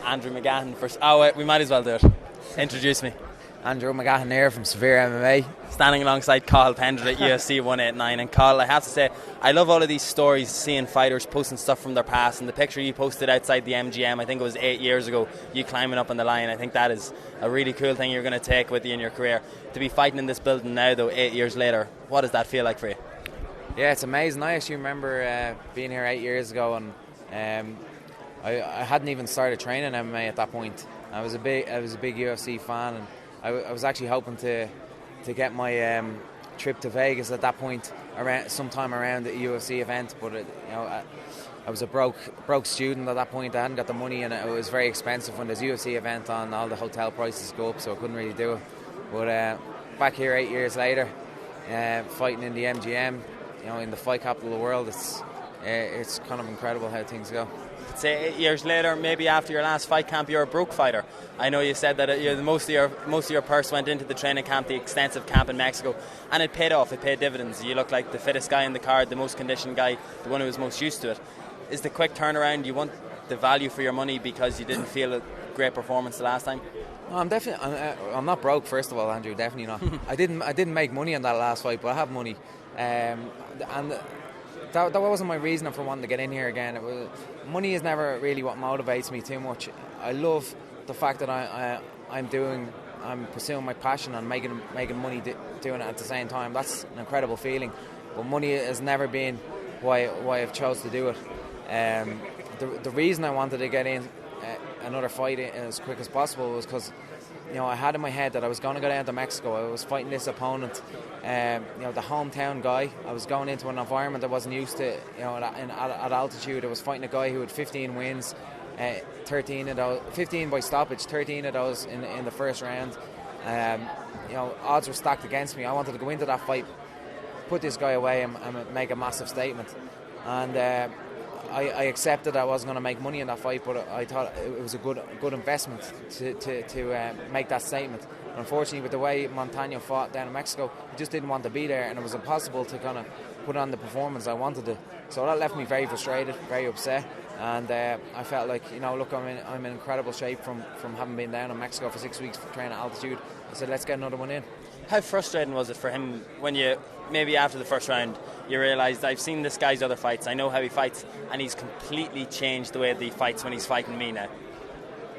Andrew McGahan. We might as well do it. Introduce me. Andrew McGahan here from SevereMMA. Standing alongside Cathal Pendred at UFC 189. And Cathal, I have to say, I love all of these stories, seeing fighters posting stuff from their past. And the picture you posted outside the MGM, I think it was 8 years ago, you climbing up on the line. I think that is a really cool thing you're going to take with you in your career. To be fighting in this building now, though, 8 years later, what does that feel like for you? Yeah, it's amazing. I actually remember being here 8 years ago, and I hadn't even started training MMA at that point. I was a big UFC fan, and I was actually hoping to get my trip to Vegas at that point, sometime around the UFC event. But I was a broke student at that point. I hadn't got the money, and it was very expensive when there's a UFC event on. All the hotel prices go up, so I couldn't really do it. But back here 8 years later, fighting in the MGM, in the fight capital of the world, it's kind of incredible how things go. Say 8 years later, maybe after your last fight camp, you're a broke fighter. I know you said that most of your purse went into the training camp, the extensive camp in Mexico, and it paid off. It paid dividends. You look like the fittest guy in the card, the most conditioned guy, the one who was most used to it. Is the quick turnaround, you want the value for your money because you didn't feel a great performance the last time? No, I'm not broke. First of all, Andrew, definitely not. I didn't make money on that last fight, but I have money, and that wasn't my reason for wanting to get in here again. Money is never really what motivates me too much. I love the fact that I'm pursuing my passion and making money doing it at the same time. That's an incredible feeling. But money has never been why I've chose to do it. The reason I wanted to get in another fight as quick as possible was because I had in my head that I was going to go down to Mexico. I was fighting this opponent, the hometown guy. I was going into an environment I wasn't used to, at altitude. I was fighting a guy who had 15 wins, 15 by stoppage, 13 of those in the first round. Odds were stacked against me. I wanted to go into that fight, put this guy away, and make a massive statement. And I accepted I wasn't going to make money in that fight, but I thought it was a good investment to make that statement. And unfortunately, with the way Montano fought down in Mexico, he just didn't want to be there, and it was impossible to kind of put on the performance I wanted to. So that left me very frustrated, very upset, and I felt like, look, I'm in incredible shape from having been down in Mexico for 6 weeks training at altitude. I said, let's get another one in. How frustrating was it for him when you, maybe after the first round, you realised, I've seen this guy's other fights, I know how he fights, and he's completely changed the way that he fights when he's fighting me now?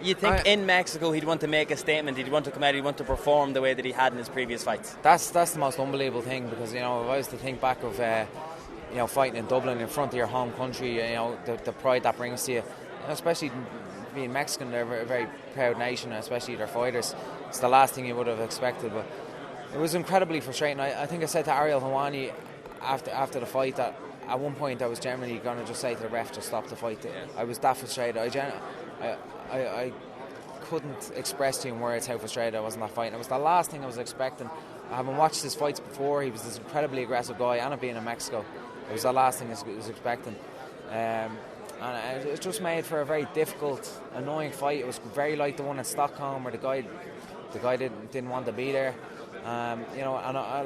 You think in Mexico he'd want to make a statement, he'd want to come out, he'd want to perform the way that he had in his previous fights? That's the most unbelievable thing, because if I was to think back of fighting in Dublin in front of your home country, the pride that brings to you, especially being Mexican, they're a very proud nation, especially their fighters. It's the last thing you would have expected, but it was incredibly frustrating. I think I said to Ariel Helwani after the fight that at one point I was generally going to just say to the ref, just stop the fight. Yeah. I was that frustrated. I couldn't express to you in words how frustrated I was in that fight. And it was the last thing I was expecting. I haven't watched his fights before. He was this incredibly aggressive guy, and it being in Mexico, it was the last thing I was expecting. And it just made for a very difficult, annoying fight. It was very like the one in Stockholm where the guy didn't want to be there. And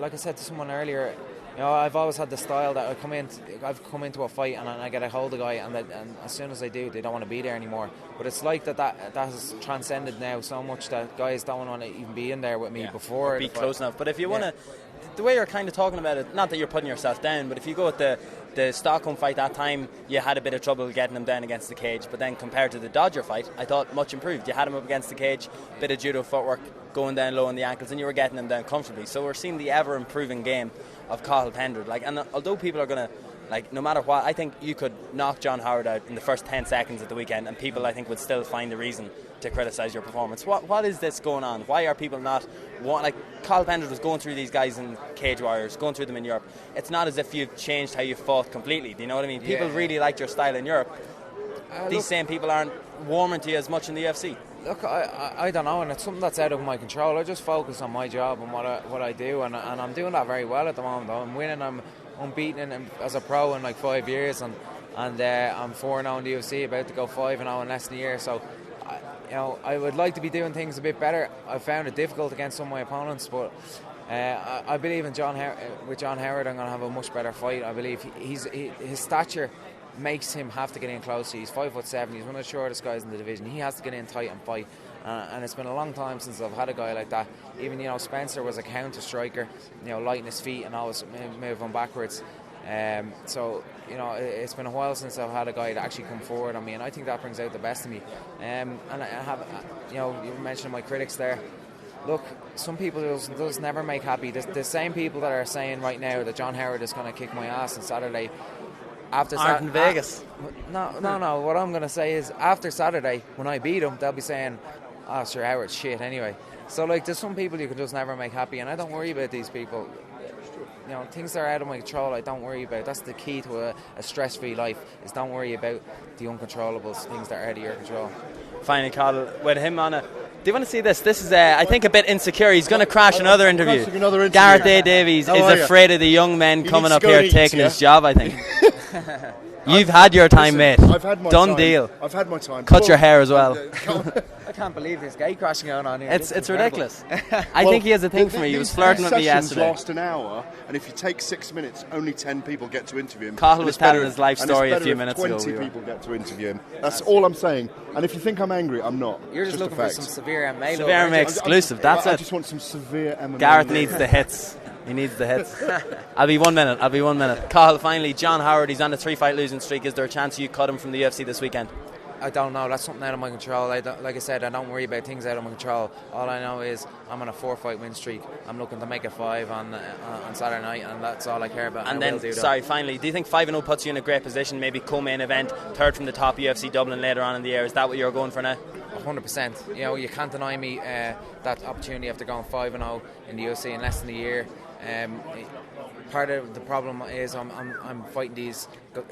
like I said to someone earlier, I've always had the style that I've come into a fight and I get a hold of a guy, and as soon as I do, they don't want to be there anymore. But it's like that has transcended now so much that guys don't want to even be in there with me before. Be close enough. But if you want to, the way you're kind of talking about it, not that you're putting yourself down, but if you go with the Stockholm fight that time, you had a bit of trouble getting him down against the cage. But then compared to the Dodger fight, I thought much improved. You had him up against the cage, bit of judo footwork, going down low on the ankles, and you were getting him down comfortably. So we're seeing the ever improving game of Cathal Pendred. And although people are going to, no matter what, I think you could knock John Howard out in the first 10 seconds at the weekend, and people, I think, would still find a reason to criticise your performance. What is this going on? Why are people not Cathal Pendred was going through these guys in Cage Warriors, going through them in Europe. It's not as if you've changed how you fought completely. Do you know what I mean? People really liked your style in Europe. These same people aren't warming to you as much in the UFC. Look, I don't know, and it's something that's out of my control. I just focus on my job and what I do, and I'm doing that very well at the moment. I'm winning, I'm unbeaten as a pro in 5 years, and I'm 4-0 in the UFC, about to go 5-0 in less than a year. So, I would like to be doing things a bit better. I found it difficult against some of my opponents, but I believe in with John Howard, I'm going to have a much better fight. I believe his stature makes him have to get in close. He's 5'7". He's one of the shortest guys in the division. He has to get in tight and fight. And it's been a long time since I've had a guy like that. Even, Spencer was a counter striker, lighting his feet and always moving backwards. So it's been a while since I've had a guy that actually come forward on me, and I think that brings out the best in me. And I have, you were mentioning my critics there. Look, some people does never make happy. The same people that are saying right now that John Howard is going to kick my ass on Saturday. Aren't in Vegas. No. What I'm going to say is after Saturday, when I beat him, they'll be saying, "Oh, Sir Howard's shit." Anyway, so there's some people you can just never make happy, and I don't worry about these people. Things that are out of my control, I don't worry about. That's the key to a stress-free life, is don't worry about the uncontrollables, things that are out of your control. Finally, Cathal, with him on it. Do you want to see this? This is, I think, a bit insecure. He's going to crash another interview. Gareth A. Davies is afraid of the young men coming up here taking his job, I think. You've had your time, mate. I've had my Done time. deal. I've had my time. Cut your hair as well. I can't believe this gate crashing going on here. It's ridiculous. I think he has a thing for me. He was flirting with me yesterday. Last an hour, and if you take 6 minutes, only 10 people get to interview him. Cathal was telling his life story a few minutes ago. 20 people get to interview him. That's all I'm saying. And if you think I'm angry, I'm not. You're just looking for some SevereMMA. SevereMMA exclusive. That's it. I just want some severe MMA. Gareth needs the hits. He needs the hits. I'll be 1 minute. Cathal, finally, John Howard, he's on a 3-fight losing streak. Is there a chance you cut him from the UFC this weekend? I don't know. That's something out of my control. Like I said, I don't worry about things out of my control. All I know is I'm on a 4-fight win streak. I'm looking to make it 5 on Saturday night, and that's all I care about. And then, finally, do you think 5-0 puts you in a great position? Maybe co-main event, third from the top, UFC Dublin later on in the year. Is that what you're going for now? 100%. You can't deny me that opportunity after going 5-0 in the UFC in less than a year. Part of the problem is I'm fighting these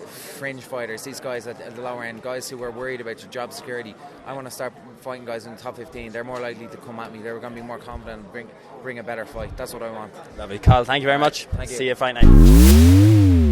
fringe fighters, these guys at the lower end, guys who are worried about your job security. I want to start fighting guys in the top 15. They're more likely to come at me. They're going to be more confident and bring a better fight. That's what I want. Lovely. Cathal, thank you very much. Thank you. See you fight night.